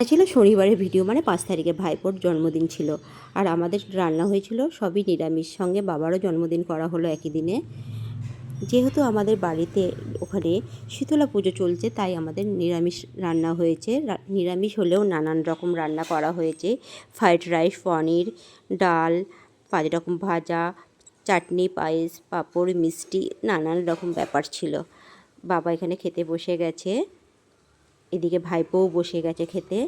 ছিল শনিবারের ভিডিও, মানে 5 তারিখে ভাইপোর জন্মদিন ছিল। আর আমাদের রান্না হয়েছিল সবই নিরামিষ, সঙ্গে বাবারও জন্মদিন করা হলো একই দিনে। যেহেতু আমাদের বাড়িতে ওখানে শীতলা পুজো চলছে, তাই আমাদের নিরামিষ রান্না হয়েছে। নিরামিষ হলেও নানান রকম রান্না করা হয়েছে। ফ্রাইড রাইস, পনির, ডাল, 5 রকম ভাজা, চাটনি, পায়েস, পাঁপড়, মিষ্টি, নানান রকম ব্যাপার ছিল। বাবা এখানে খেতে বসে গেছে, এদিকে ভাইপোও বসে গেছে খেতে।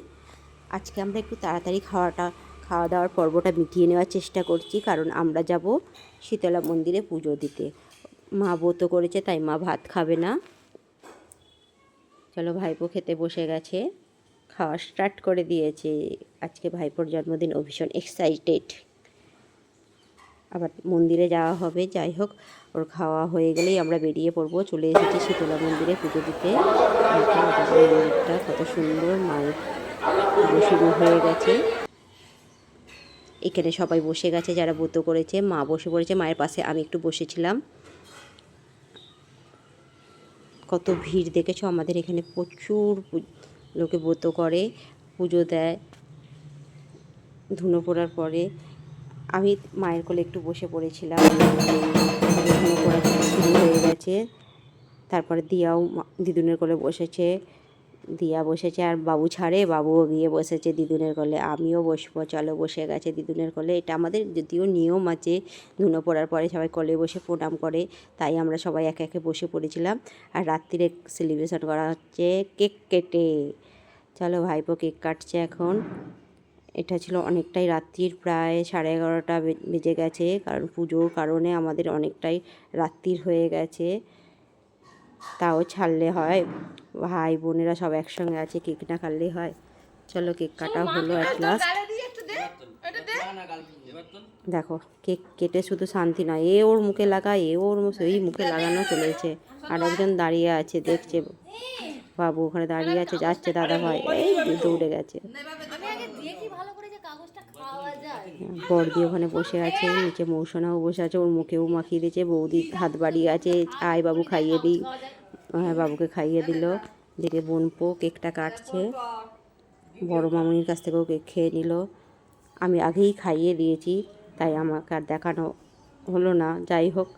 আজকে আমরা একটু তাড়াতাড়ি খাওয়া দাওয়ার পর্বটা মিটিয়ে নেওয়ার চেষ্টা করছি, কারণ আমরা যাব শীতলা মন্দিরে পুজো দিতে। মা ব্রত করেছে, তাই মা ভাত খাবে না। চলো, ভাইপো খেতে বসে গেছে, খাওয়া স্টার্ট করে দিয়েছে। আজকে ভাইপোর জন্মদিন, ও ভীষণ এক্সাইটেড। আবার মন্দিরে যাওয়া হবে। যাই হোক, ওর খাওয়া হয়ে গেলেই আমরা বেরিয়ে পড়বো। চলে এসেছি শীতলা মন্দিরে পুজো দিতে। মন্দিরটা কত সুন্দর, মায়ের পুজো শুরু হয়ে গেছে। এখানে সবাই বসে গেছে যারা ব্রত করেছে। মা বসে পড়েছে মায়ের পাশে, আমি একটু বসেছিলাম। কত ভিড় দেখেছো, আমাদের এখানে প্রচুর লোকে ব্রত করে, পুজো দেয়। ধুনো পড়ার পরে আমি মায়ের কোলে একটু বসে পড়েছিলাম। ধুনো পড়া শুরু হয়ে গেছে। তারপরে দিয়াও দিদুনের কোলে বসেছে, দিয়া বসেছে, আর বাবু ছাড়ে, বাবুও গিয়ে বসেছে দিদুনের কোলে। আমিও বসবো, চলো বসে গেছে দিদুনের কোলে। এটা আমাদের যদিও নিয়ম আছে, ধুনো পড়ার পরে সবাই কোলে বসে প্রণাম করে, তাই আমরা সবাই একে একে বসে পড়েছিলাম। আর রাত্রিরে সেলিব্রেশন করা হচ্ছে কেক কেটে। চলো, ভাইপো কেক কাটছে এখন। এটা ছিল অনেকটাই রাত্রির, প্রায় 11:30 বেজে গেছে, কারণ পুজোর কারণে আমাদের অনেকটাই রাত্রির হয়ে গেছে। তাও ছাড়লে হয়, ভাই বোনেরা সব একসঙ্গে আছে, কেক না কাটলেই হয়। চলো, কেক কাটা হলো এক লাস্ট। দেখো, কেক কেটে শুধু শান্তি নয়, এ ওর মুখে লাগা, এ ওর সেই মুখে লাগানো চলেছে। আর একজন দাঁড়িয়ে আছে দেখছে, বাবু ওখানে দাঁড়িয়ে আছে, যাচ্ছে দাদা ভাই, এই দৌড়ে গেছে। বড়দি ওখানে বসে আছে, নিচে মৌসুনাও বসে আছে, ওর মুখেও মাখিয়ে দিয়েছে। বৌদি হাত বাড়িয়ে আছে, আয় বাবু খাইয়ে দিই। হ্যাঁ, বাবুকে খাইয়ে দিল। দেখে বোনপো কেকটা কাটছে, বড় মামুনির কাছ থেকেও কেক খেয়ে নিল। আমি আগেই খাইয়ে দিয়েছি, তাই আমাকে আর দেখানো হলো না। যাই হোক,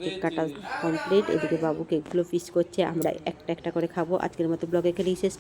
কেক কাটা কমপ্লিট। এদিকে বাবু কেকগুলো পিস করছে, আমরা একটা একটা করে খাবো। আজকের মতো ব্লগ এখানেই শেষ।